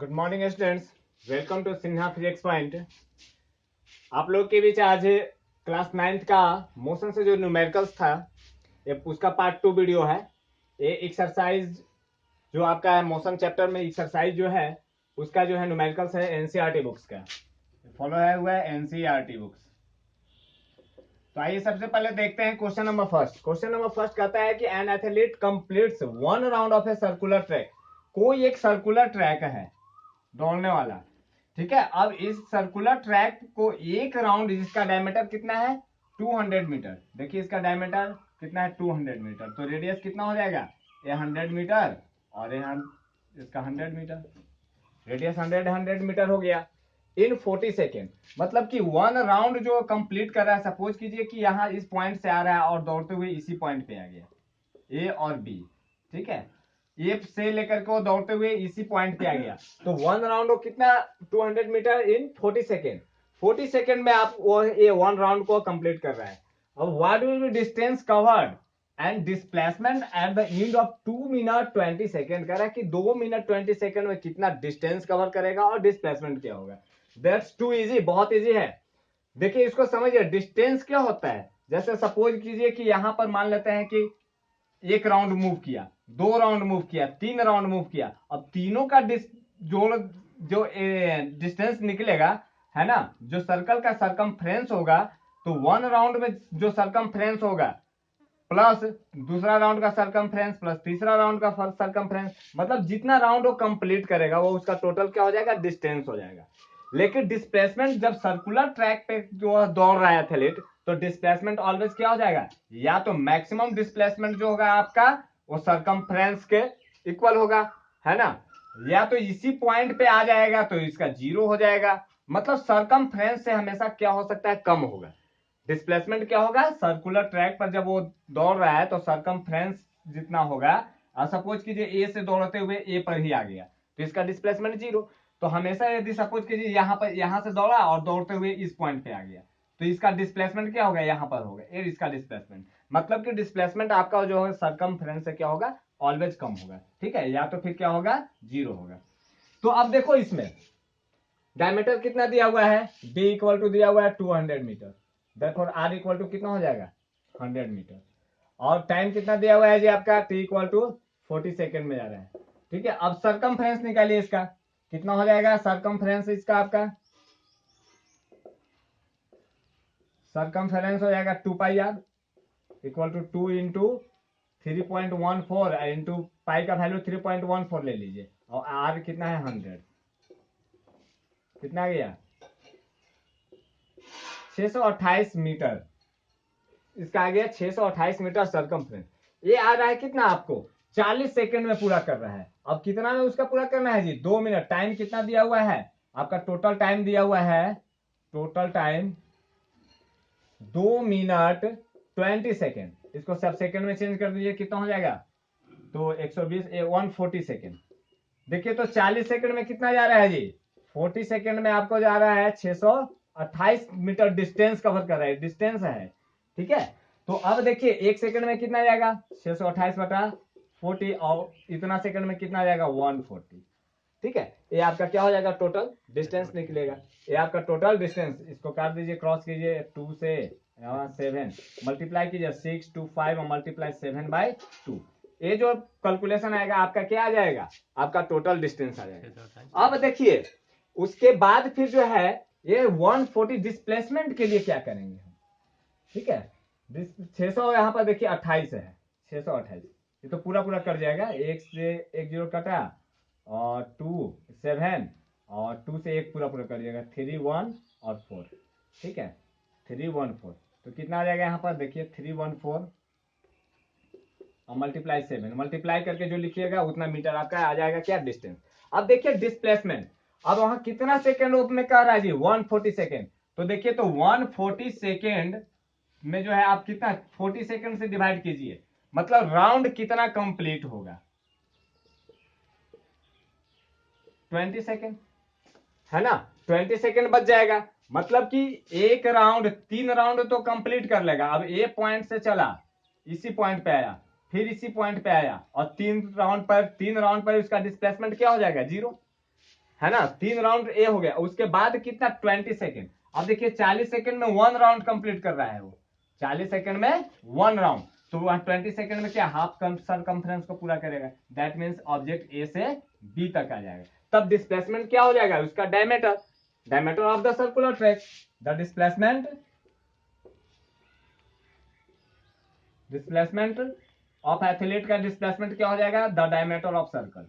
Good morning students, welcome to Sinha physics point. आप लोग के बीच आज क्लास 9th का मोशन से जो न्यूमेरिकल्स था ये उसका पार्ट 2 वीडियो है। ये एक्सरसाइज जो आपका है मोशन चैप्टर में एक्सरसाइज जो है उसका जो है न्यूमेरिकल्स है एनसीईआरटी बुक्स का फॉलो है हुआ है एनसीईआरटी बुक्स। तो आइए सबसे पहले देखते हैं question number first. Question number first कहता है कि an athlete completes one round of a circular track. कोई एक सर्कुलर ट्रैक है दौड़ने वाला, ठीक है। अब इस सर्कुलर ट्रैक को एक राउंड जिसका डायमीटर कितना है 200 मीटर। देखिए इसका डायमीटर कितना है 200 मीटर, तो रेडियस कितना हो जाएगा ये 100 मीटर और ये इसका 100 मीटर, रेडियस 100 मीटर हो गया इन 40 सेकेंड। मतलब कि वन राउंड जो कंप्लीट कर रहा है, सपोज कीजिए कि यहाँ इस पॉइंट से आ रहा है और दौड़ते हुए इसी पॉइंट पे आ गया ए और बी, ठीक है। ए से लेकर के वो दौड़ते हुए इसी पॉइंट पे आ गया, तो वन राउंड वो कितना 200 मीटर इन 40 सेकेंड। 40 सेकेंड में आप वो ये वन राउंड को कंप्लीट कर रहा है। अब what will be distance covered and displacement at the end of 2 minute 20 second. कह रहा है कि 2 मिनट 20 सेकेंड में कितना डिस्टेंस कवर करेगा और डिस्प्लेसमेंट क्या होगा। दैट्स टू इजी, बहुत इजी है। देखिए इसको समझिए, डिस्टेंस क्या होता है। जैसे सपोज कीजिए कि यहां पर मान लेते हैं कि एक राउंड मूव किया, 2 राउंड मूव किया, 3 राउंड मूव किया। अब तीनों का जोड़ जो डिस्टेंस निकलेगा है ना, जो सर्कल का सरकमफ्रेंस होगा, तो वन राउंड में जो सरकमफ्रेंस होगा प्लस दूसरा राउंड का सरकमफ्रेंस प्लस तीसरा राउंड का सरकमफ्रेंस, मतलब जितना राउंड वो कंप्लीट करेगा वो उसका टोटल क्या हो जाएगा डिस्टेंस हो जाएगा। लेकिन डिस्प्लेसमेंट जब सर्कुलर ट्रैक पे जो दौड़ रहा है एथलीट, तो डिस्प्लेसमेंट ऑलवेज क्या हो जाएगा, या तो मैक्सिमम डिस्प्लेसमेंट जो होगा आपका वो सरकमफ्रेंस के इक्वल होगा, है ना, या तो इसी पॉइंट पे आ जाएगा तो इसका 0 हो जाएगा। मतलब सरकमफ्रेंस से हमेशा क्या हो सकता है कम होगा। डिस्प्लेसमेंट क्या होगा सर्कुलर ट्रैक पर जब वो दौड़ रहा है तो सरकमफ्रेंस जितना होगा, सपोज कीजिए ए से दौड़ते हुए ए पर ही आ गया तो इसका डिस्प्लेसमेंट 0। तो हमेशा यदि सपोज कीजिए यहाँ से दौड़ा और दौड़ते हुए इस पॉइंट पे आ गया तो इसका डिस्प्लेसमेंट क्या होगा यहाँ पर होगा ये इसका डिस्प्लेसमेंट। मतलब कि डिस्प्लेसमेंट आपका जो है सरकमफ्रेंस से क्या होगा ऑलवेज कम होगा, ठीक है, या तो फिर क्या होगा 0 होगा। तो अब देखो इसमें डायमीटर कितना दिया हुआ है, d इक्वल टू दिया हुआ है 200 मीटर, देखो r इक्वल टू कितना हो जाएगा 100 मीटर, और टाइम कितना दिया हुआ है जी आपका t इक्वल टू 40 सेकेंड में जा रहा है, ठीक है। अब सरकमफ्रेंस निकालिए, इसका कितना हो जाएगा सरकमफ्रेंस, इसका आपका सरकमफ्रेंस हो जाएगा 2 pi R equal to 2 into 3.14 into pi का वैल्यू 3.14 ले लीजिए, और आर कितना है 100, कितना आ गया 628 मीटर, इसका आ गया 628 मीटर सरकमफ्रेंस। ये आ रहा है कितना आपको 40 सेकंड में पूरा कर रहा है। अब कितना में उसका पूरा करना है जी 2 मिनट। टाइम कितना दिया हुआ है आपका, टोटल टाइम दिया हुआ है, टोटल टाइम 2 मिनट 20 सेकेंड। इसको सब सेकंड में चेंज कर दीजिए, कितना हो जाएगा तो 120 140 सेकेंड। देखिए तो 40 सेकंड में कितना जा रहा है जी 40 सेकंड में आपको जा रहा है 628 मीटर डिस्टेंस कवर कर रहा है, डिस्टेंस है, ठीक है। तो अब देखिए एक सेकंड में कितना जाएगा 628 बटा 40, और इतना सेकंड में कितना जाएगा 140, ठीक है। ये आपका क्या हो जाएगा टोटल डिस्टेंस निकलेगा। ये आपका टोटल डिस्टेंस, इसको काट दीजिए, क्रॉस कीजिए 2 से 7 मल्टीप्लाई कीजिए 6 2 5 और मल्टीप्लाई 7/2। ये जो कैलकुलेशन आएगा आपका क्या आ जाएगा, आपका टोटल डिस्टेंस आ जाएगा। अब देखिए उसके बाद फिर जो है ये 140 डिस्प्लेसमेंट के लिए क्या करेंगे हम, ठीक है। 600 यहाँ पर देखिए 28 है, 628 ये तो पूरा पूरा कट जाएगा, एक से एक 0 कटा और 2 7 और 2 से एक पूरा पूरा कट जाएगा 3 1 और 4, ठीक है 3 1 4। तो कितना आ जाएगा यहाँ पर देखिए 3 1 4 और मल्टीप्लाई 7, मल्टीप्लाई करके जो लिखिएगा उतना मीटर आपका आ जाएगा क्या डिस्टेंस। अब देखिए डिस्प्लेसमेंट, अब वहां कितना सेकेंड में कह रहा है जी 140 सेकेंड। तो देखिए तो 140 सेकेंड में जो है आप कितना 40 सेकेंड से डिवाइड कीजिए, मतलब राउंड कितना कंप्लीट होगा 20 सेकेंड, है ना, 20 सेकेंड बच जाएगा। मतलब कि एक राउंड 3 राउंड तो कंप्लीट कर लेगा। अब ए पॉइंट से चला इसी पॉइंट पे आया फिर इसी पॉइंट पे आया और 3 राउंड पर उसका डिस्प्लेसमेंट क्या हो जाएगा 0। है ना, 3 राउंड ए हो गया, उसके बाद कितना 20 सेकेंड। अब देखिए 40 सेकेंड में 1 राउंड कंप्लीट कर रहा है वो, 40 सेकेंड में 1 राउंड, तो वह 20 सेकेंड में क्या हाफ सरकमफ्रेंस को पूरा करेगा। दैट मीन्स ऑब्जेक्ट ए से बी तक आ जाएगा। तब डिस्प्लेसमेंट क्या हो जाएगा उसका, diameter of the circular track. The displacement of athlete का डिस्प्लेसमेंट क्या हो जाएगा, the diameter of circle,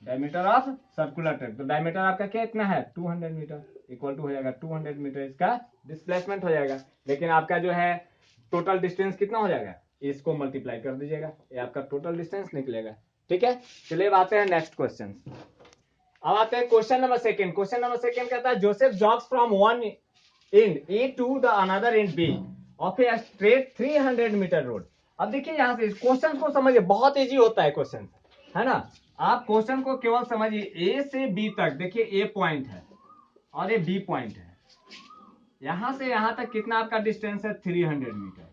diameter of circular track. तो डायमीटर आपका क्या इतना है 200 मीटर, इक्वल टू हो जाएगा 200 मीटर इसका डिस्प्लेसमेंट हो जाएगा। लेकिन आपका जो है टोटल डिस्टेंस कितना हो जाएगा, इसको मल्टीप्लाई कर दीजिएगा, ये आपका टोटल डिस्टेंस निकलेगा। ठीक है, चलिए अब आते हैं नेक्स्ट क्वेश्चन। अब आते हैं question number second. Question number second कहता है Joseph jogs from one end A to the another end B of a straight 300 metre road. अब देखिए यहां से क्वेश्चन को समझिए, बहुत इजी होता है क्वेश्चन, है ना। आप क्वेश्चन को केवल समझिए, ए से बी तक, देखिए ए पॉइंट है और ये बी पॉइंट है, यहां से यहां तक कितना आपका डिस्टेंस है 300 मीटर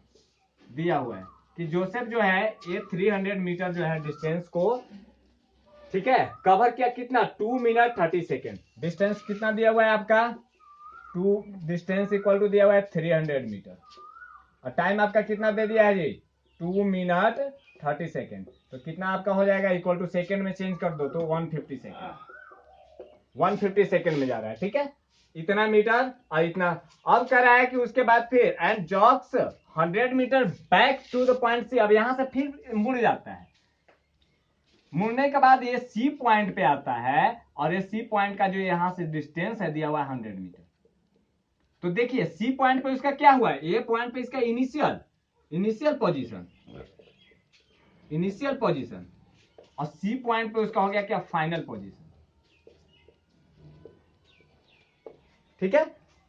दिया हुआ है कि जोसेफ जो है ये 300 मीटर जो है डिस्टेंस को, ठीक है, कवर किया कितना 2 मिनट 30 सेकेंड। डिस्टेंस कितना दिया हुआ है आपका, डिस्टेंस इक्वल टू दिया हुआ है 300 मीटर, और टाइम आपका कितना दे दिया है जी 2 मिनट 30 सेकेंड। तो कितना आपका हो जाएगा, इक्वल टू सेकेंड में चेंज कर दो तो 150 सेकेंड, 150 सेकेंड में जा रहा है। ठीक है, इतना मीटर और इतना। अब कह रहा है कि उसके बाद फिर end jogs 100 metre back to the point C. अब यहां से फिर मुड़ जाता है, मुड़ने के बाद ये सी पॉइंट पे आता है, और ये सी पॉइंट का जो यहां से डिस्टेंस है दिया हुआ है 100 मीटर। तो देखिए सी पॉइंट पे उसका क्या हुआ है, ए पॉइंट पे इसका इनिशियल पोजीशन, और सी पॉइंट पे उसका हो गया क्या फाइनल पोजीशन। ठीक है,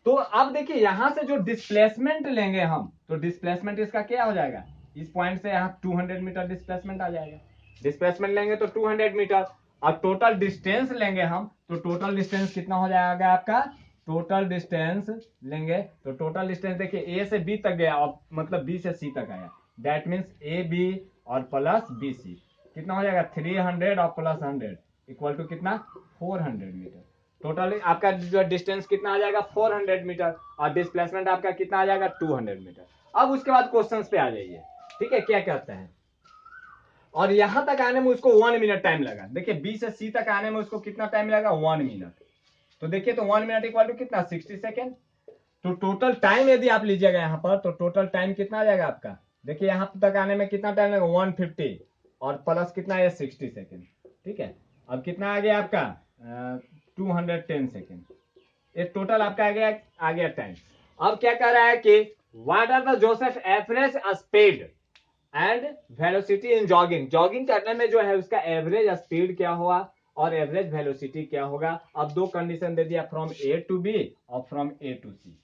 तो अब देखिए यहां से जो डिस्प्लेसमेंट लेंगे हम, तो डिस्प्लेसमेंट इसका क्या हो जाएगा, इस पॉइंट से यहां 200 मीटर डिस्प्लेसमेंट आ जाएगा। डिस्प्लेसमेंट लेंगे तो 200 मीटर, और टोटल डिस्टेंस लेंगे हम, तो टोटल डिस्टेंस कितना हो जाएगा आपका, टोटल डिस्टेंस लेंगे तो टोटल डिस्टेंस देखिए ए से बी तक गया, और मतलब बी से सी तक आया। दैट मीन्स ए बी और प्लस बी सी कितना हो जाएगा 300 और प्लस 100 इक्वल टू कितना 400 मीटर। टोटल आपका जो डिस्टेंस कितना आ जाएगा 400 मीटर, और डिस्प्लेसमेंट आपका कितना आ जाएगा 200 मीटर। अब उसके बाद क्वेश्चन पे आ जाइए, ठीक है, क्या कहते हैं। और यहां तक आने में उसको 1 मिनट टाइम लगा। देखिए बी से सी तक आने में उसको कितना टाइम लगा 1 मिनट। तो देखिए तो 1 मिनट इक्वल टू कितना 60 सेकेंड। तो टोटल टाइम यदि आप लीजिएगा यहाँ पर, तो टोटल टाइम कितना आ जाएगा आपका, देखिए यहाँ तक आने में कितना टाइम लगेगा 150 और प्लस कितना है 60 सेकेंड। ठीक है, अब कितना आ गया आपका 210 सेकेंड। ये टोटल आपका आ गया टाइम। अब क्या कह रहा है कि what are the Joseph average speed and velocity in jogging. जॉगिंग करने में जो है उसका एवरेज स्पीड क्या हुआ और एवरेज वेलोसिटी क्या होगा। अब दो कंडीशन दे दिया, फ्रॉम ए टू बी और फ्रॉम ए टू सी,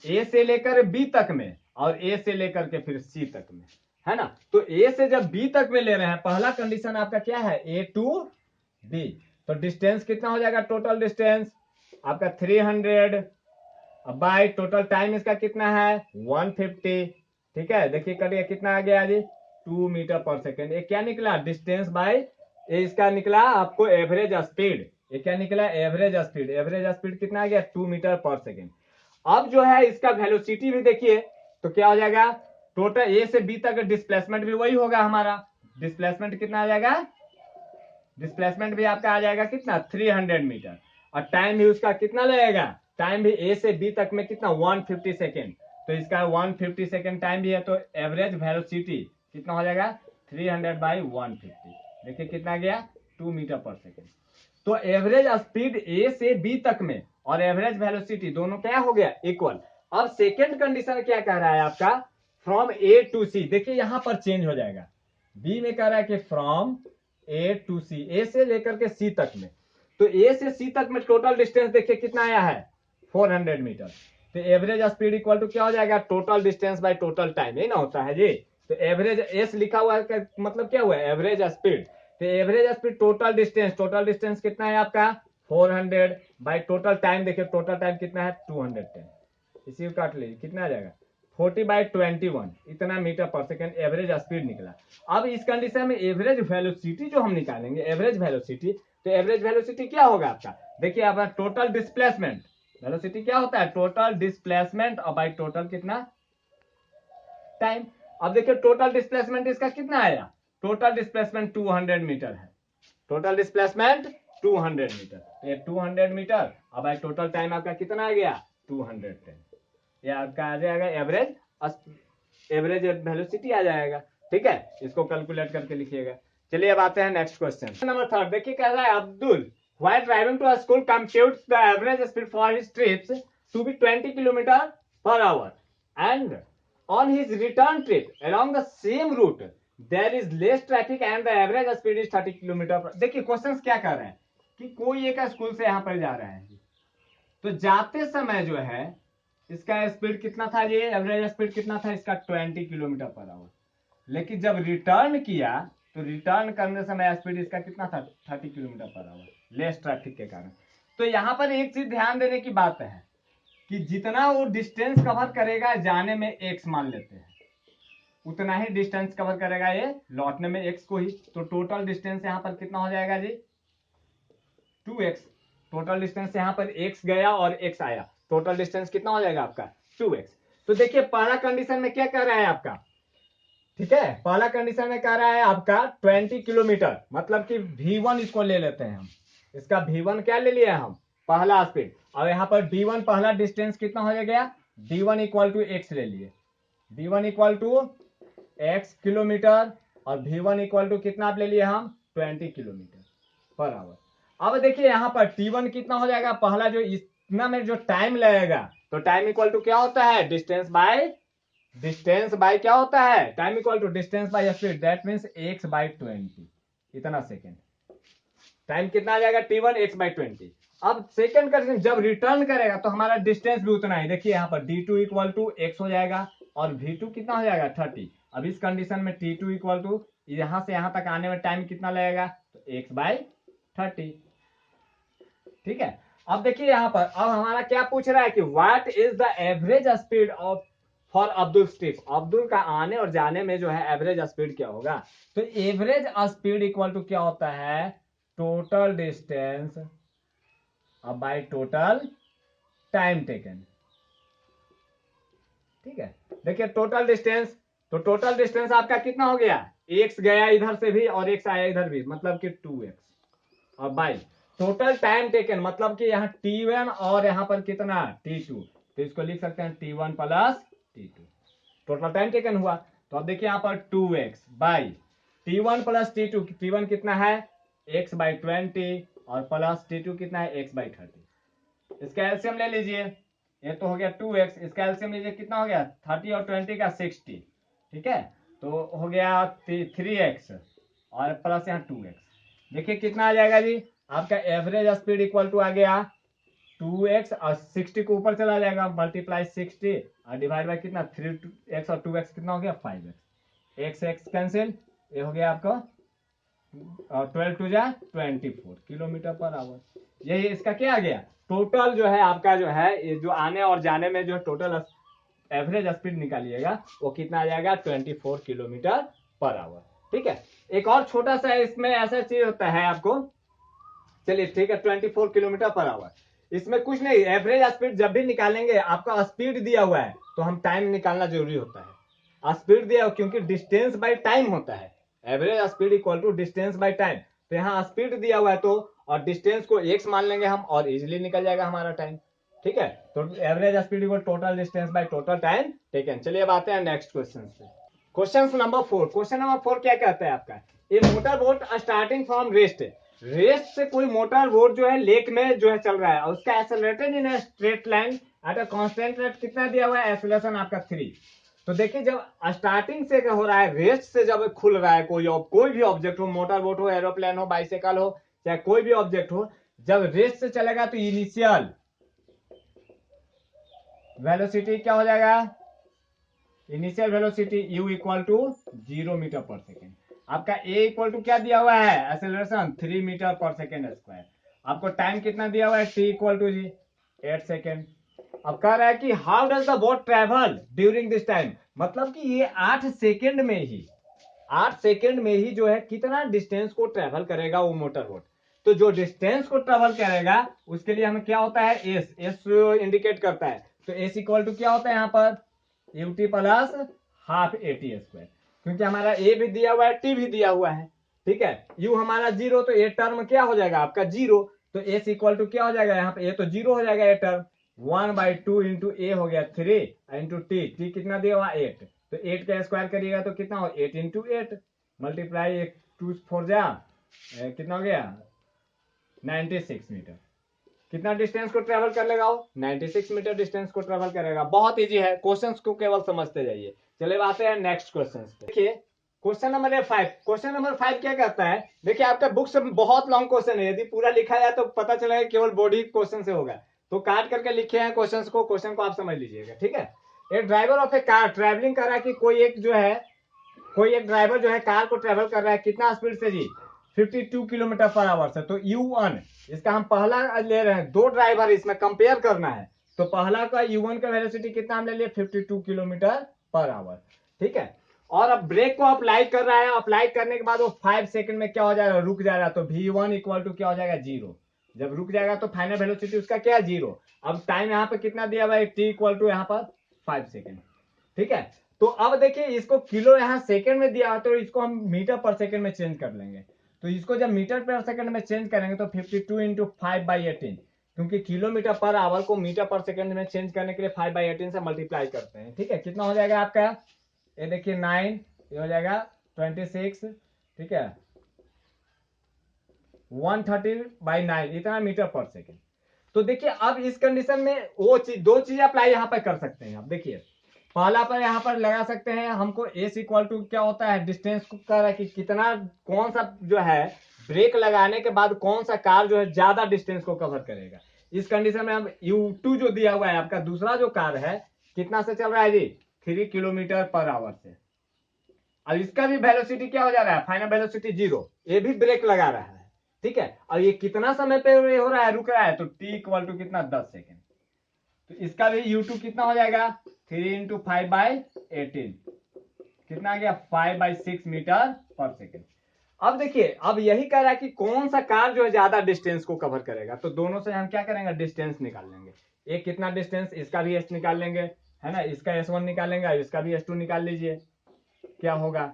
ए से लेकर बी तक में और ए से लेकर के फिर सी तक में, है ना। तो ए से जब बी तक में ले रहे हैं, पहला कंडीशन आपका क्या है ए टू बी, तो डिस्टेंस कितना हो जाएगा, टोटल डिस्टेंस आपका 300 बाय टोटल टाइम इसका कितना है 150। ठीक है, देखिए करिए कितना आ गया जी 2 मीटर पर सेकेंड। ये क्या निकला डिस्टेंस बाय, ये इसका निकला आपको एवरेज स्पीड। ये क्या निकला एवरेज स्पीड, एवरेज स्पीड कितना आ गया 2 मीटर पर सेकेंड। अब जो है इसका वेलोसिटी भी देखिए तो क्या हो जाएगा, टोटल ए से बी तक डिस्प्लेसमेंट भी वही होगा हमारा। डिस्प्लेसमेंट कितना आ जाएगा, डिस्प्लेसमेंट भी आपका आ जाएगा कितना 300 मीटर, और टाइम भी उसका कितना लगेगा, टाइम भी ए से बी तक में कितना 150 सेकेंड। तो इसका 150 सेकेंड टाइम भी है, तो एवरेज वेलोसिटी कितना हो जाएगा 300 बाई 150। देखिए कितना गया 2 मीटर पर सेकेंड। तो एवरेज स्पीड ए से बी तक में और एवरेज वेलोसिटी दोनों क्या हो गया इक्वल। अब सेकेंड कंडीशन क्या कह रहा है आपका, फ्रॉम ए टू सी। देखिए यहां पर चेंज हो जाएगा, बी में कह रहा है कि फ्रॉम ए टू सी, ए से लेकर के सी तक में। तो ए से सी तक में टोटल डिस्टेंस देखिए कितना आया है 400 मीटर। तो एवरेज स्पीड इक्वल टू क्या हो जाएगा total distance by total time, यही ना होता है जी। तो एवरेज एस लिखा हुआ है मतलब क्या हुआ एवरेज स्पीड। तो एवरेज स्पीड टोटल डिस्टेंस कितना है आपका 400 बाय टोटल टाइम। देखिए टोटल टाइम कितना है 210, इसी को काट लीजिए कितना आ जाएगा 40/21 इतना मीटर पर सेकेंड एवरेज स्पीड निकला। अब इस कंडीशन में एवरेज वेलोसिटी जो हम निकालेंगे, एवरेज वेलोसिटी, तो एवरेज वेलोसिटी क्या होगा आपका, देखिए आपका टोटल डिस्प्लेसमेंट, वेलोसिटी क्या होता है, टोटल डिस्प्लेसमेंट और बाई टोटल कितना टाइम। अब देखिए टोटल डिस्प्लेसमेंट इसका कितना आया, टोटल डिस्प्लेसमेंट 200 मीटर है, टोटल डिस्प्लेसमेंट 200 मीटर, तो ये 200 मीटर अब बाई टोटल टाइम आपका कितना आ गया 210, ये आपका आ जाएगा एवरेज वेलोसिटी आ जाएगा। ठीक है, इसको कैलकुलेट करके लिखिएगा। चलिए अब आते हैं नेक्स्ट क्वेश्चन नंबर 3। देखिए कह रहा है Abdul while driving to a school computes the average speed for his trips to be 20 kilometer per hour and on his return trip along the same route there is less traffic and the average speed is 30 kilometer per। देखिए question क्या कर रहे हैं कि कोई एक school से यहाँ पर जा रहा है, तो जाते समय जो है इसका स्पीड कितना था, ये एवरेज स्पीड कितना था इसका 20 किलोमीटर पर आवर, लेकिन जब रिटर्न किया तो रिटर्न करने समय स्पीड इसका कितना था 30 kilometre per hour, less traffic के कारण। तो यहाँ पर एक चीज ध्यान देने की बात है कि जितना वो डिस्टेंस कवर करेगा जाने में x मान लेते हैं, उतना ही डिस्टेंस कवर करेगा ये लौटने में x को ही, तो टोटल डिस्टेंस यहाँ पर कितना हो जाएगा जी 2x, टोटल डिस्टेंस यहाँ पर x गया और x आया, टोटल डिस्टेंस कितना हो जाएगा आपका 2x। तो देखिए पहला कंडीशन में क्या कह रहा है आपका, ठीक है, पहला कंडीशन में कह रहा है आपका 20 किलोमीटर, मतलब कि V1 इसको ले लेते हैं हम, इसका V1 क्या ले लिया हम पहला स्पीड, और यहाँ पर D1 पहला डिस्टेंस कितना हो गया D1 इक्वल टू x ले लिए, D1 equal to x kilometre और V1 इक्वल टू कितना आप ले लिए हम 20 किलोमीटर पर आवर। अब देखिए यहाँ पर T1 कितना हो जाएगा, पहला जो इतना में जो टाइम लगेगा, तो टाइम इक्वल टू क्या होता है डिस्टेंस बाय क्या होता है, time equal to distance by speed, that means x/20 इतना सेकेंड, टाइम कितना आ जाएगा T1 x/20। अब सेकेंड कंडीशन जब रिटर्न करेगा तो हमारा डिस्टेंस भी उतना ही, देखिए यहाँ पर D2 इक्वल टू x हो जाएगा और V2 कितना हो जाएगा 30। अब इस कंडीशन में T2 इक्वल टू यहां से यहां तक आने में टाइम कितना लगेगा, तो x/30। ठीक है, अब देखिए यहाँ पर अब हमारा क्या पूछ रहा है कि what is the average speed of for Abdul trip, Abdul का आने और जाने में जो है एवरेज स्पीड क्या होगा, तो एवरेज स्पीड इक्वल टू क्या होता है total distance by total time taken. ठीक है, देखिए टोटल डिस्टेंस, तो टोटल डिस्टेंस आपका कितना हो गया, x गया इधर से भी और x आया इधर भी, मतलब कि 2x, और बाय टोटल टाइम टेकन, मतलब कि यहाँ T1 और यहाँ पर कितना T2, तो इसको लिख सकते हैं T1 plus T2, total time taken हुआ। तो अब देखिए यहाँ पर 2x by T1 plus T2, T1 कितना है x/20 और प्लस T2 कितना है x/30, इसका एलसीएम ले लीजिए, ये तो हो गया 2x, इसका एलसीएम लीजिए कितना हो गया 30 और 20 का 60। ठीक है, तो हो गया 3x और प्लस यहाँ 2x, देखिए कितना आ जाएगा जी आपका एवरेज स्पीड इक्वल टू आ गया 2x और 60 को ऊपर चला जाएगा मल्टीप्लाई 60 और डिवाइड बाय कितना 3x और 2x कितना हो गया 5x, x कैंसिल, ये हो गया आपका 12 टू जा 24 किलोमीटर पर आवर। यही इसका क्या आ गया टोटल जो है आपका जो है ये जो आने और जाने में जो टोटल एवरेज स्पीड निकालिएगा वो कितना आ जाएगा 24 किलोमीटर पर आवर। ठीक है, एक और छोटा सा इसमें ऐसा चीज होता है आपको, चलिए ठीक है 24 किलोमीटर पर आवर, इसमें कुछ नहीं, एवरेज स्पीड जब भी निकालेंगे आपका स्पीड दिया हुआ है तो हम टाइम निकालना जरूरी होता है, स्पीड दिया क्योंकि डिस्टेंस बाय टाइम होता है, average speed equal to distance by time, तो यहाँ स्पीड दिया हुआ है तो और डिस्टेंस को x मान लेंगे हम और इजिली निकल जाएगा हमारा टाइम। ठीक है, तो average speed equal total distance by total time taken. चलिए अब आते हैं नेक्स्ट क्वेश्चन पे, क्वेश्चन नंबर 4। क्वेश्चन नंबर 4 क्या कहता है आपका, ये motor boat starting from rest से कोई मोटर बोट जो है लेक में जो है चल रहा है और उसका accelerated in straight line at a constant rate कितना दिया हुआ है, एक्सेलरेशन आपका 3। तो देखिए जब स्टार्टिंग से हो रहा है, रेस्ट से जब खुल रहा है कोई भी ऑब्जेक्ट हो, मोटर बोट हो, एरोप्लेन हो, बाइसाइकिल हो, चाहे कोई भी ऑब्जेक्ट हो, जब रेस्ट से चलेगा तो इनिशियल वेलोसिटी क्या हो जाएगा, initial velocity u equal to 0 metre पर सेकेंड, आपका a इक्वल टू क्या दिया हुआ है एक्सेलरेशन 3 मीटर पर सेकेंड स्क्वायर, आपको टाइम कितना दिया हुआ है t इक्वल टू जी 8 सेकेंड। अब कह रहा है कि how does the boat travel during this time, मतलब कि ये 8 सेकेंड में ही जो है कितना डिस्टेंस को ट्रेवल करेगा वो मोटर बोट। तो जो डिस्टेंस को ट्रेवल करेगा उसके लिए हमें क्या होता है, एस इंडिकेट करता है। तो एस इक्वल टू क्या होता है यहाँ पर, UT plus half AT square, क्योंकि हमारा ए भी दिया हुआ है टी भी दिया हुआ है, ठीक है। यू हमारा जीरो, तो ए टर्म क्या हो जाएगा आपका जीरो, तो एस इक्वल टू क्या हो जाएगा यहाँ पे, ए तो जीरो हो जाएगा, ए टर्म 1/2 इंटू ए हो गया 3 इंटू टी, टी कितना दिया हुआ 8, तो 8 का स्क्वायर करिएगा तो कितना हो 8 इंटू 8 मल्टीप्लाई 1 2 4 जा कितना हो गया 96 मीटर। कितना डिस्टेंस को ट्रेवल कर लेगा वो 96 मीटर डिस्टेंस को ट्रेवल करेगा। बहुत इजी है, क्वेश्चंस को केवल समझते जाइए। चलिए आते हैं नेक्स्ट क्वेश्चन पे। देखिए क्वेश्चन नंबर 5, क्वेश्चन नंबर 5 क्या कहता है, देखिए आपका बुक से बहुत लॉन्ग क्वेश्चन है, यदि पूरा लिखा जाए तो पता चलेगा केवल बॉडी क्वेश्चन से होगा, तो काट करके लिखे हैं क्वेश्चन को, क्वेश्चन को आप समझ लीजिएगा, ठीक है। एक driver of A car travelling कर रहा है कि कोई एक ड्राइवर जो है कार को ट्रेवल कर रहा है कितना स्पीड से जी 52 किलोमीटर पर आवर से। तो U1 इसका हम पहला ले रहे हैं, दो ड्राइवर इसमें कंपेयर करना है, तो पहला का U1 का वेलोसिटी कितना हम ले लिए 52 किलोमीटर पर आवर, ठीक है। और अब ब्रेक को अप्लाई कर रहा है, अप्लाई करने के बाद वो 5 सेकंड में क्या हो जाएगा, रुक जाएगा, तो V1 इक्वल टू क्या हो जाएगा जीरो। जब रुक जाएगा तो फाइनल वेलोसिटी उसका क्या है जीरो। अब टाइम यहाँ पे कितना दिया हुआ है T इक्वल टू यहाँ पर 5 सेकेंड, ठीक है। तो अब देखिए इसको किलो यहाँ सेकंड में दिया, तो इसको हम मीटर पर सेकंड में चेंज कर लेंगे। तो इसको जब मीटर पर सेकंड में चेंज करेंगे तो 52 इंटू 5/18, क्योंकि किलोमीटर पर आवर को मीटर पर सेकंड में चेंज करने के लिए 5/18 से मल्टीप्लाई करते हैं, ठीक है। कितना हो जाएगा आपका, ये देखिए 9, ये हो जाएगा 26, ठीक है, 130/9 इतना मीटर पर सेकंड। तो देखिए अब इस कंडीशन में वो चीज, दो चीज अप्लाई यहाँ पर कर सकते हैं। अब देखिए पहला पर यहाँ पर लगा सकते हैं, हमको एस इक्वल टू क्या होता है डिस्टेंस को कर रहा है कि कितना कौन सा जो है ब्रेक लगाने के बाद कौन सा कार जो है ज्यादा डिस्टेंस को कवर करेगा। इस कंडीशन में हम U2 जो दिया हुआ है आपका दूसरा जो कार है कितना से चल रहा है जी 3 किलोमीटर पर आवर से। अब इसका भी वेलोसिटी क्या हो जा रहा है, फाइनल वेलोसिटी जीरो, ये भी ब्रेक लगा रहा है, ठीक है। और ये कितना समय पे हो रहा है, रुक रहा है, तो T इक्वल टू कितना 10 सेकेंड। तो इसका भी U2 कितना हो जाएगा 3 इंटू 5/18 कितना आ गया 5/6 मीटर पर सेकेंड। अब देखिए अब यही कह रहा है कि कौन सा कार जो है ज्यादा डिस्टेंस को कवर करेगा, तो दोनों से हम क्या करेंगे डिस्टेंस निकाल लेंगे। एक कितना डिस्टेंस, इसका भी एस निकाल लेंगे, है ना, इसका S1 निकालेंगे, इसका भी S2 निकाल लीजिए, क्या होगा।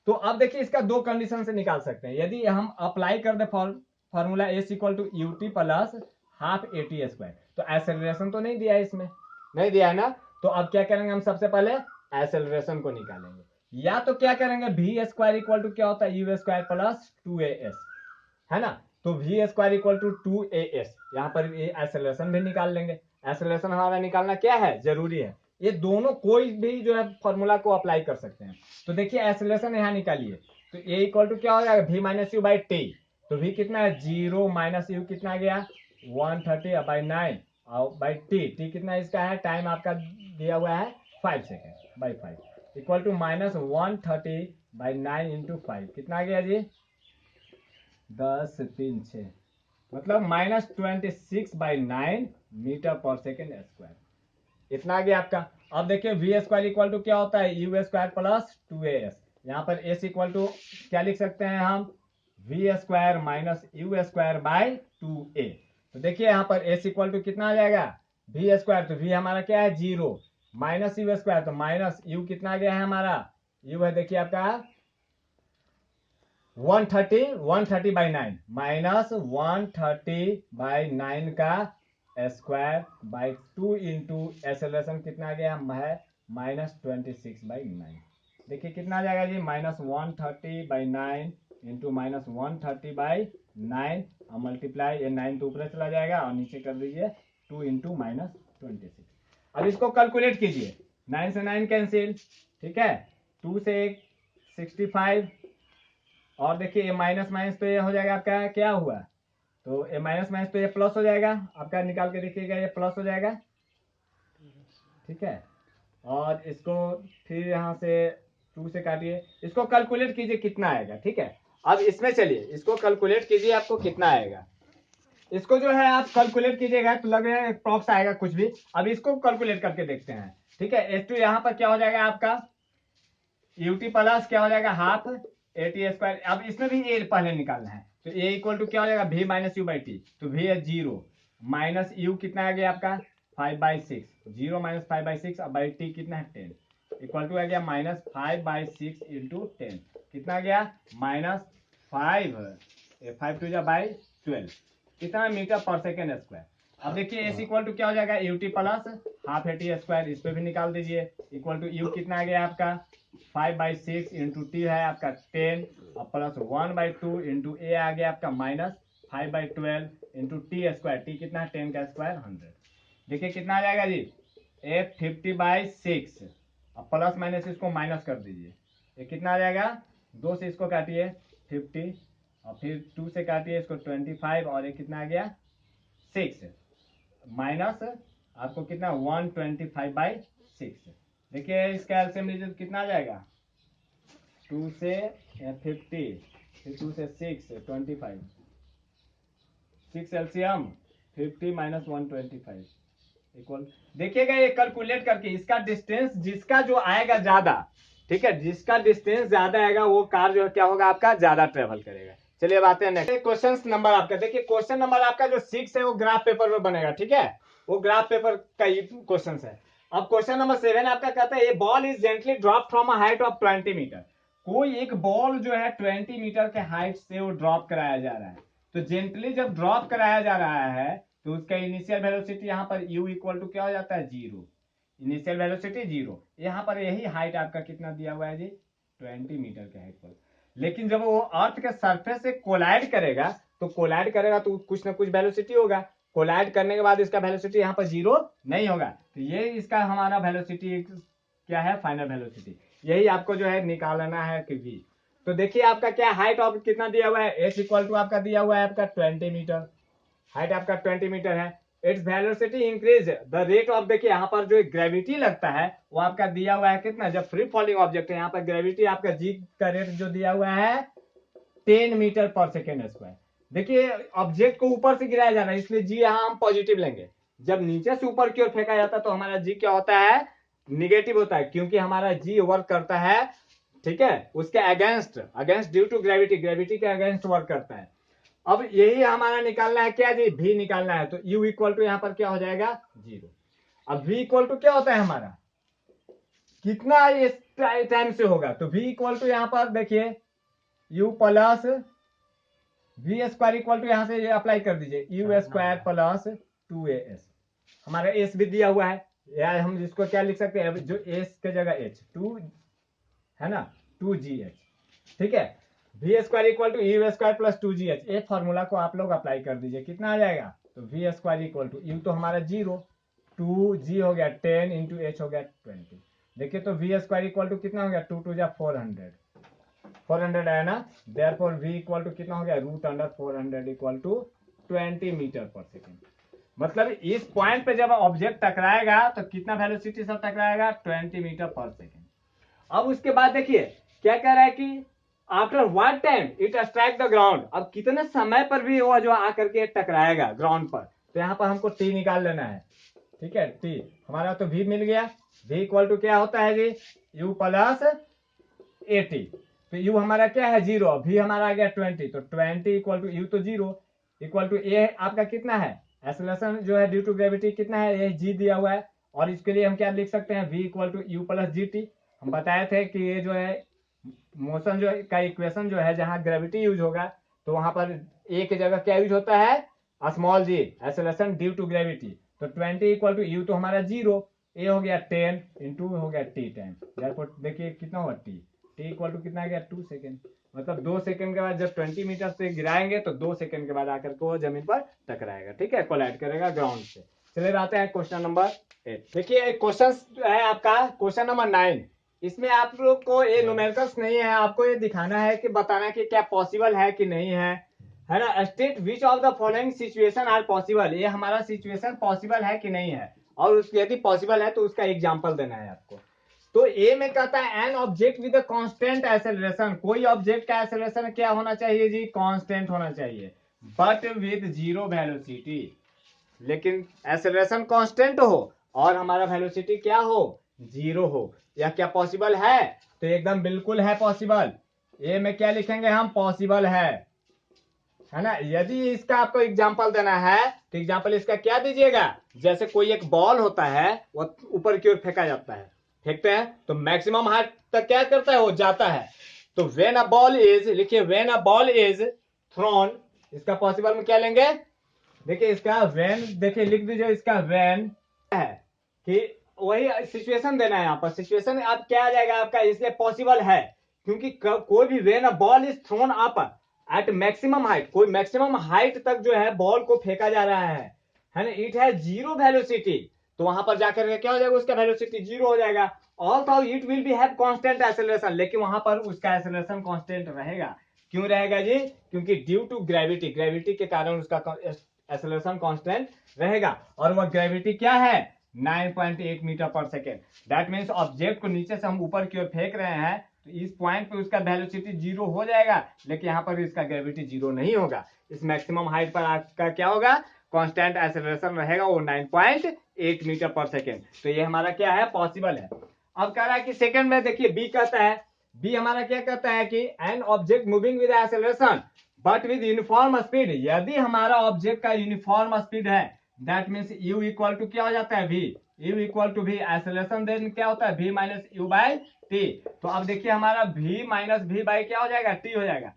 तो अब देखिए इसका दो कंडीशन से निकाल सकते हैं। यदि हम अप्लाई कर the formula S equal to UT plus half AT square, तो एसेलरेशन तो नहीं दिया है, इसमें नहीं दिया है ना, तो अब क्या करेंगे हम सबसे पहले एसेलरेशन को निकालेंगे। या तो क्या करेंगे वी स्क्वायर इक्वल टू क्या होता है यू स्क्वायर प्लस 2as, है ना। तो v square equal to 2as, यहाँ पर एसेलरेशन भी निकाल लेंगे। एसेलरेशन हमारा निकालना क्या है जरूरी है, ये दोनों कोई भी जो है फॉर्मूला को अप्लाई कर सकते हैं। तो देखिए एसेलरेशन यहाँ निकालिए, तो ए इक्वल टू क्या हो जाएगा v minus u by t, तो v कितना है 0 माइनस यू कितना आ गया 130/9 और बाई टी, टी कितना इसका है टाइम आपका दिया हुआ है 5 second by 5 equal to minus 130/9 into 5 कितना आ गया जी 10 3 6, मतलब माइनस 26/9 मीटर पर सेकेंड स्क्वायर, इतना आ गया आपका। अब देखिए वी स्क्वायर इक्वल टू क्या होता है यू स्क्वायर प्लस 2as, यहाँ पर एस इक्वल टू क्या लिख सकते हैं हम v square minus u square by 2a। तो देखिए यहाँ पर एस इक्वल टू कितना आ जाएगा वी स्क्वायर, तो वी हमारा क्या है 0 माइनस यू स्क्वायर, तो माइनस यू कितना आ गया है हमारा यू है देखिए आपका 130/9 माइनस 130/9 का स्क्वायर बाई 2 इंटू एसेलरेशन कितना आ गया है माइनस 26/9। देखिए कितना आ जाएगा जी माइनस 130/9 इंटू माइनस 130/9 और मल्टीप्लाई ये 9 तो ऊपर चला जाएगा और नीचे कर दीजिए 2 इंटू माइनस 26। अब इसको कैलकुलेट कीजिए, 9 से 9 कैंसिल, ठीक है, 2 से 65 और देखिए ये माइनस माइनस तो ये हो जाएगा आपका क्या हुआ, तो ये माइनस माइनस तो ये प्लस हो जाएगा आपका, निकाल के देखिएगा ये प्लस हो जाएगा, ठीक है। और इसको फिर यहाँ से 2 से काटिए, इसको कैलकुलेट कीजिए कितना आएगा, ठीक है। अब इसमें चलिए इसको कैलकुलेट कीजिए आपको कितना आएगा, इसको जो है आप कैलकुलेट कीजिएगा तो लग रहा है प्रॉक्स आएगा कुछ भी। अब इसको कैलकुलेट करके देखते हैं। ठीक है, H2 यहाँ पर क्या हो जाएगा आपका यूटी प्लस क्या हो जाएगा हाफ एटी स्क्वायर। अब इसमें भी ए पहले निकालना है, तो ए इक्वल टू क्या हो जाएगा v minus u by t. तो v है 0 माइनस यू कितना आ गया आपका 5/6, 0 माइनस 5/6 और बाई टी कितना है 10 इक्वल टू आ गया माइनस 5/6 इंटू 10 कितना आ गया माइनस 5/12 कितना मीटर पर सेकेंड स्क्वायर। अब देखिए एस इक्वल टू क्या हो जाएगा UT plus half AT square, इस पे भी निकाल दीजिए इक्वल टू यू कितना आ गया आपका 5/6 इंटू टी है आपका 10 और प्लस 1/2 इंटू ए आ गया आपका minus 5/12 into T square, T कितना है 10 का स्क्वायर 100। देखिए कितना आ जाएगा जी ए 50/6 और प्लस माइनस इसको माइनस कर दीजिए, ये कितना आ जाएगा 2 से इसको काटिए 50 और फिर 2 से काटिए इसको 25 और ये कितना आ गया 6 माइनस आपको कितना 125/6। देखिए इसका एलसीएम लीजिए कितना आ जाएगा 2 से 50 फिर 2 से 6 25 6 एलसीएम 50 माइनस 125 इक्वल। देखिएगा ये कैलकुलेट करके इसका डिस्टेंस जिसका जो आएगा ज्यादा, ठीक है, जिसका डिस्टेंस ज्यादा आएगा वो कार जो है क्या होगा आपका ज्यादा ट्रेवल करेगा। चलिए अब आते हैं नेक्स्ट क्वेश्चन नंबर आपका। देखिए क्वेश्चन नंबर आपका जो 6 है वो ग्राफ पेपर में बनेगा, ठीक है, वो ग्राफ पेपर का क्वेश्चन है। अब क्वेश्चन नंबर 7 आपका कहता है a ball is gently drop from a height of 20 metre. कोई एक बॉल जो है 20 मीटर के हाइट से वो ड्रॉप कराया जा रहा है। तो जेंटली जब ड्रॉप कराया जा रहा है तो उसका इनिशियल वेलोसिटी यहाँ पर u इक्वल टू क्या हो जाता है 0, इनिशियल वेलोसिटी 0। यहाँ पर यही हाइट आपका कितना दिया हुआ है जी 20 मीटर के हाइट पर। लेकिन जब वो अर्थ के सरफेस से कोलाइड करेगा तो कुछ ना कुछ वेलोसिटी होगा। कोलाइड करने के बाद इसका वेलोसिटी यहाँ पर 0 नहीं होगा, तो ये इसका हमारा वेलोसिटी क्या है फाइनल वेलोसिटी, यही आपको जो है निकालना है कि v। तो देखिए आपका क्या हाइट ऑफ कितना दिया हुआ है h इक्वल टू आपका दिया हुआ है आपका 20 मीटर, हाइट आपका 20 मीटर है। Its velocity increase the rate of, देखिए यहाँ पर जो ग्रेविटी लगता है वो आपका दिया हुआ है कितना, जब फ्री फॉलिंग ऑब्जेक्ट है यहाँ पर ग्रेविटी आपका जी का रेट जो दिया हुआ है 10 मीटर पर सेकेंड स्क्वायर। देखिए ऑब्जेक्ट को ऊपर से गिराया जा रहा है इसलिए जी यहाँ हम पॉजिटिव लेंगे, जब नीचे से ऊपर की ओर फेंका जाता है तो हमारा जी क्या होता है निगेटिव होता है, क्योंकि हमारा जी वर्क करता है, ठीक है, उसके अगेंस्ट ड्यू टू ग्रेविटी के अगेंस्ट वर्क करता है। अब यही हमारा निकालना है क्या जी v निकालना है, तो u इक्वल टू यहाँ पर क्या हो जाएगा 0। अब v इक्वल टू क्या होता है हमारा कितना इस टाइम से होगा, तो v इक्वल टू यहाँ पर देखिए u plus v square equal to यहाँ से अप्लाई कर दीजिए u स्क्वायर प्लस 2as। हमारा s भी दिया हुआ है या हम जिसको क्या लिख सकते हैं जो s के जगह h 2 है ना 2gh, ठीक है, v square equal to u square plus 2gh। एक फॉर्मूला को आप लोग अप्लाई कर दीजिए कितना आ जाएगा, तो v square equal to u तो हमारा 0 2g हो गया 10 इंटू h हो गया 20। देखिए तो वी स्क्वायर इक्वल टू कितना हो गया 2 2 400 आया ना, देयरफॉर v इक्वल टू कितना हो गया √400 इक्वल टू 20 मीटर पर सेकेंड। मतलब इस पॉइंट पे जब ऑब्जेक्ट टकराएगा तो कितना वेलोसिटी से टकराएगा 20 मीटर पर सेकेंड। अब उसके बाद देखिए क्या कह रहा है कि after what time it strike the ground, अब कितने समय पर भी वो जो आकर के टकराएगा ग्राउंड पर, तो यहाँ पर हमको टी निकाल लेना है, ठीक है, टी हमारा तो v मिल गया, v इक्वल टू क्या होता है जी u प्लस 80, तो u हमारा क्या है 0, v हमारा आ गया 20, तो 20 इक्वल टू u तो 0 इक्वल टू a आपका कितना है एक्सेलरेशन जो है ड्यू टू ग्रेविटी कितना है ये g दिया हुआ है, और इसके लिए हम क्या लिख सकते हैं v equal to u plus gt। हम बताए थे कि ये जो है मोशन जो का इक्वेशन जो है जहां ग्रेविटी यूज होगा तो वहां पर ए की जगह क्या यूज होता है small g acceleration due to gravity. तो 20 इक्वल टू यू तो हमारा 0, ए हो गया 10 इंटू हो गया टी टाइम, देखिए कितना हुआ टी इक्वल टू कितना आ गया 2 सेकेंड। मतलब 2 सेकंड के बाद जब 20 मीटर से गिराएंगे तो 2 सेकंड के बाद आकर के वो जमीन पर टकराएगा, ठीक है, कोलाइड करेगा ग्राउंड से। चलिए आते हैं क्वेश्चन नंबर 8। देखिए क्वेश्चन है आपका क्वेश्चन नंबर 9। इसमें आप लोग को ये न्यूमेरिकल्स नहीं है, आपको ये दिखाना है कि बताना कि क्या पॉसिबल है कि नहीं है ना। State which of the following situation are possible, ये हमारा सिचुएशन पॉसिबल है कि नहीं है, और यदि पॉसिबल है तो उसका एग्जाम्पल देना है आपको। तो ए में कहता है an object with constant acceleration, कोई ऑब्जेक्ट का एक्सेलरेशन क्या होना चाहिए जी कांस्टेंट होना चाहिए। बट विद जीरो वेलोसिटी, लेकिन एक्सेलरेशन कांस्टेंट हो और हमारा वेलोसिटी क्या हो, जीरो हो। यह क्या पॉसिबल है? तो एकदम बिल्कुल है पॉसिबल। ए में क्या लिखेंगे हम, पॉसिबल है ना। यदि इसका आपको एग्जांपल देना है तो एग्जांपल इसका क्या दीजिएगा, जैसे कोई एक बॉल होता है वो ऊपर की ओर फेंका जाता है, फेंकते हैं तो मैक्सिमम हाइट तक क्या करता है, वो जाता है। तो व्हेन अ बॉल इज, लिखिए when a ball is throne, इसका पॉसिबल में क्या लेंगे, देखिए इसका व्हेन, देखिए लिख दीजिए इसका व्हेन है कि वही सिचुएशन देना है यहाँ पर, सिचुएशन आप क्या आ जाएगा आपका, इसलिए पॉसिबल है क्योंकि कोई भी when a ball is throne up at maximum height, कोई मैक्सिमम हाइट तक जो है बॉल को फेंका जा रहा है ना, इट है जीरो वेलोसिटी, तो वहां पर जाकर क्या हो जाएगा, उसका वेलोसिटी जीरो हो जाएगा। Also it will be have constant acceleration, लेकिन वहां पर उसका एक्सेलरेशन कांस्टेंट रहेगा। क्यों रहेगा जी, क्योंकि ड्यू टू ग्रेविटी, ग्रेविटी के कारण उसका एक्सेलरेशन कांस्टेंट रहेगा। और वह ग्रेविटी क्या है, 9.8 मीटर पर सेकेंड। दैट मीन्स ऑब्जेक्ट को नीचे से हम ऊपर की ओर फेंक रहे हैं तो इस पॉइंट पे उसका वेलोसिटी जीरो हो जाएगा, लेकिन यहाँ पर इसका ग्रेविटी जीरो नहीं होगा। इस मैक्सिमम हाइट पर आपका क्या होगा, कांस्टेंट एक्सेलरेशन रहेगा, वो 9.8 मीटर पर सेकेंड। तो ये हमारा क्या है, पॉसिबल है। अब कह रहा है कि सेकंड में देखिए बी कहता है, बी हमारा क्या कहता है कि an object moving with acceleration but with uniform speed, यदि हमारा ऑब्जेक्ट का यूनिफॉर्म स्पीड है, that means u equal to क्या हो जाता है, v, u equal to v, acceleration then क्या होता है, v minus u by t. तो अब देखिए हमारा वी माइनस वी बाई क्या हो जाएगा, टी हो जाएगा।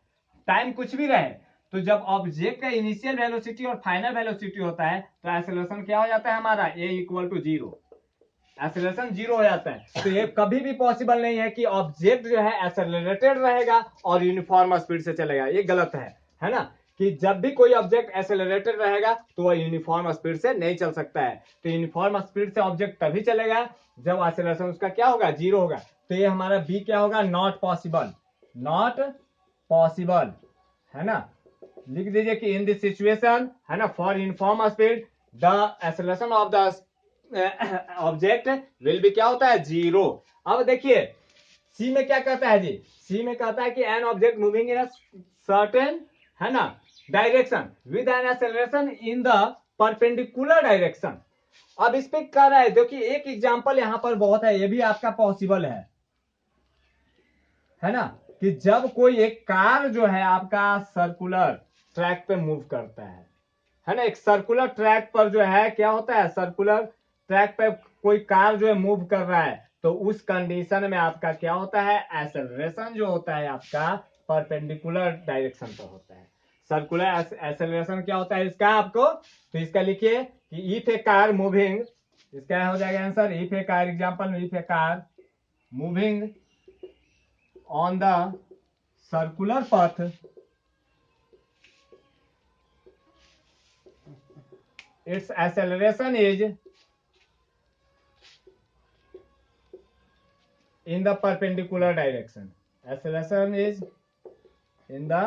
टाइम कुछ भी रहे, तो जब ऑब्जेक्ट का इनिशियल वेलोसिटी और फाइनल वेलोसिटी होता है तो एक्सेलरेशन क्या हो जाता है हमारा, A equal to zero, acceleration zero हो जाता है। तो ये कभी भी पॉसिबल नहीं है कि ऑब्जेक्ट जो है एक्सेलरेटेड रहेगा और यूनिफॉर्म स्पीड से चलेगा, ये गलत है ना। कि जब भी कोई ऑब्जेक्ट एक्सेलरेटेड रहेगा तो वह यूनिफॉर्म स्पीड से नहीं चल सकता है। तो यूनिफॉर्म स्पीड से ऑब्जेक्ट तभी चलेगा जब एक्सेलरेशन उसका क्या होगा, जीरो होगा। तो ये हमारा बी क्या होगा, नॉट पॉसिबल, नॉट पॉसिबल, है ना। लिख दीजिए कि इन दिस सिचुएशन, है ना, for uniform speed the acceleration of the object will be क्या होता है, जीरो। अब देखिए सी में क्या कहता है जी, सी में कहता है कि an object moving in a certain, है ना, direction with an acceleration in the perpendicular direction. अब इस पे कह रहा है, देखिए एक एग्जांपल यहां पर बहुत है, ये भी आपका पॉसिबल है ना, कि जब कोई एक कार जो है आपका सर्कुलर ट्रैक पे मूव करता है ना, एक सर्कुलर ट्रैक पर जो है क्या होता है, सर्कुलर ट्रैक पे कोई कार जो है मूव कर रहा है, तो उस कंडीशन में आपका क्या होता है, एक्सेलरेशन जो होता है आपका परपेंडिकुलर डायरेक्शन पर होता है। सर्कुलर एक्सेलरेशन क्या होता है इसका आपको, तो इसका लिखिए कि इफ ए कार मूविंग, इसका हो जाएगा answer, if A car, example if A car moving on the circular path its acceleration is in the perpendicular direction, acceleration is in the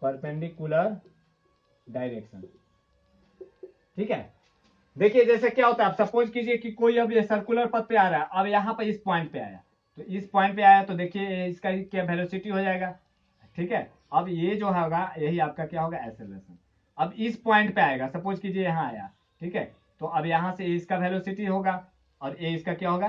perpendicular direction। ठीक है, देखिए जैसे क्या होता है, आप सपोज कीजिए कि कोई अब ये सर्कुलर पथ पे आ रहा है, अब यहाँ पर इस पॉइंट पे आया, तो इस पॉइंट पे आया तो देखिए इसका क्या वेलोसिटी हो जाएगा, ठीक है। अब ये जो होगा यही आपका क्या होगा, एक्सेलरेशन। अब इस पॉइंट पे आएगा, सपोज कीजिए यहाँ आया, ठीक है, तो अब यहाँ से इसका वेलोसिटी होगा और ये इसका क्या होगा,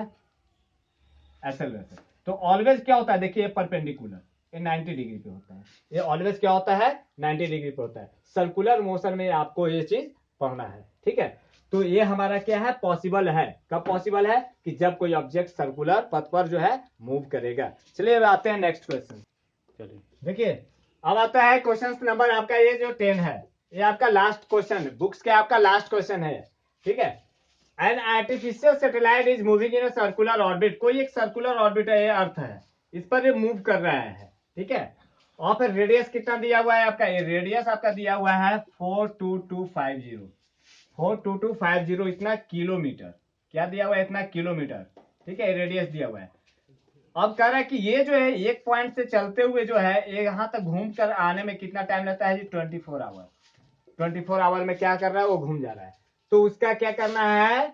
एक्सेलरेशन। तो ऑलवेज क्या होता है, देखिए परपेंडिकुलर, ये 90 डिग्री पे होता है, ये ऑलवेज क्या होता है, 90 डिग्री पे होता है। सर्कुलर मोशन में आपको ये चीज पढ़ना है, ठीक है। तो ये हमारा क्या है, पॉसिबल है। कब पॉसिबल है, कि जब कोई ऑब्जेक्ट सर्कुलर पथ पर जो है मूव करेगा। चलिए अब आते हैं नेक्स्ट क्वेश्चन। चलिए देखिए अब आता है क्वेश्चन नंबर आपका ये जो 10 है, ये आपका लास्ट क्वेश्चन बुक्स के आपका लास्ट क्वेश्चन है, ठीक है। An artificial satellite is moving in circular orbit, कोई एक सर्कुलर ऑर्बिट है, ये अर्थ है, इस पर ये मूव कर रहा है, ठीक है। और फिर रेडियस कितना दिया हुआ है आपका, ये रेडियस आपका दिया हुआ है 42250, 42250 इतना किलोमीटर, क्या दिया हुआ है, इतना किलोमीटर, ठीक है, रेडियस दिया हुआ है। अब कह रहा है कि ये जो है एक पॉइंट से चलते हुए जो है ये यहाँ तक घूम कर आने में कितना टाइम लगता है जी, 24 आवर। 24 आवर में क्या कर रहा है, वो घूम जा रहा है। तो उसका क्या करना है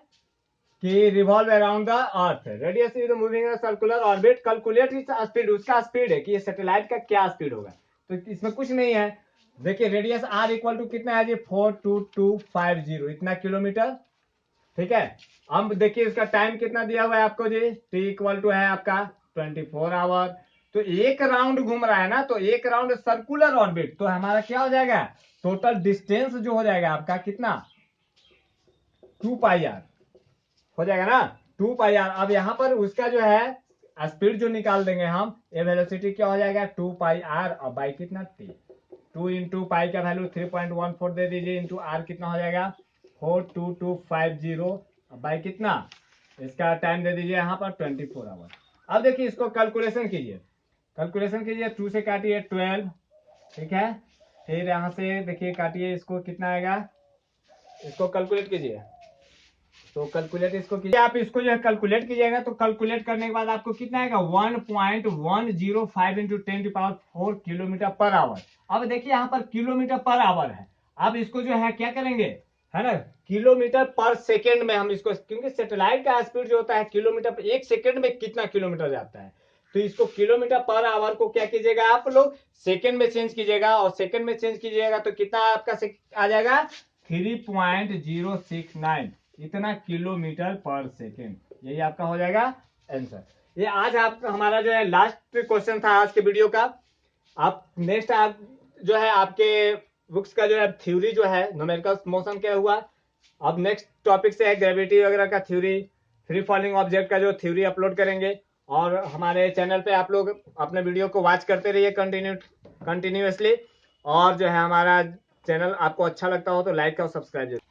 कि revolve around the earth, radius is moving circular orbit, calculate its speed, उसका स्पीड है कि ये सैटेलाइट का क्या स्पीड होगा। तो इसमें कुछ नहीं है। देखिए रेडियस आर इक्वल टू कितना है जी 42250 इतना किलोमीटर, ठीक है। अब देखिए इसका टाइम कितना दिया हुआ है आपको जी, टी इक्वल टू है आपका 24 आवर। तो एक राउंड घूम रहा है ना, तो एक राउंड सर्कुलर ऑर्बिट, तो हमारा क्या हो जाएगा, टोटल डिस्टेंस जो हो जाएगा आपका कितना 2πr हो जाएगा ना, 2πr। अब यहाँ पर उसका जो है स्पीड जो निकाल देंगे हम, ये वेलोसिटी क्या हो जाएगा 2πr और बाई कितना t, 2 इंटू पाई का वैल्यू 3.14 दे दीजिए, इंटू आर कितना हो जाएगा 42250 बाई कितना, इसका टाइम दे दीजिए यहाँ पर 24 आवर। अब देखिए इसको कैलकुलेशन कीजिए, 2 से काटिए 12, ठीक है। फिर यहाँ से देखिए काटिए, इसको कितना आएगा, इसको कैलकुलेट कीजिए। तो कैलकुलेट इसको कीजिए, आप इसको जो है कैलकुलेट कीजिएगा, तो कैलकुलेट करने के बाद आपको कितना आएगा 1.105 इंटू 10⁴ किलोमीटर पर आवर। अब देखिए यहाँ पर किलोमीटर पर आवर है, अब इसको जो है क्या करेंगे, है ना, किलोमीटर पर सेकेंड में हम इसको, क्योंकि सैटेलाइट का स्पीड जो होता है किलोमीटर पर, एक सेकेंड में कितना किलोमीटर जाता है, तो इसको किलोमीटर पर आवर को क्या कीजिएगा आप लोग सेकेंड में चेंज कीजिएगा, और सेकेंड में चेंज कीजिएगा तो कितना आपका आ जाएगा 3.069 इतना किलोमीटर पर सेकेंड, यही आपका हो जाएगा आंसर। ये आज आप हमारा जो है लास्ट क्वेश्चन था आज के वीडियो का। आप नेक्स्ट आप जो है आपके बुक्स का जो है थ्योरी जो है न्यूमेरिकल मोशन क्या हुआ, अब नेक्स्ट टॉपिक से है ग्रेविटी वगैरह का थ्योरी, फ्री फॉलिंग ऑब्जेक्ट का जो थ्योरी अपलोड करेंगे। और हमारे चैनल पे आप लोग अपने वीडियो को वॉच करते रहिए कंटिन्यूअसली, और जो है हमारा चैनल आपको अच्छा लगता हो तो लाइक और सब्सक्राइब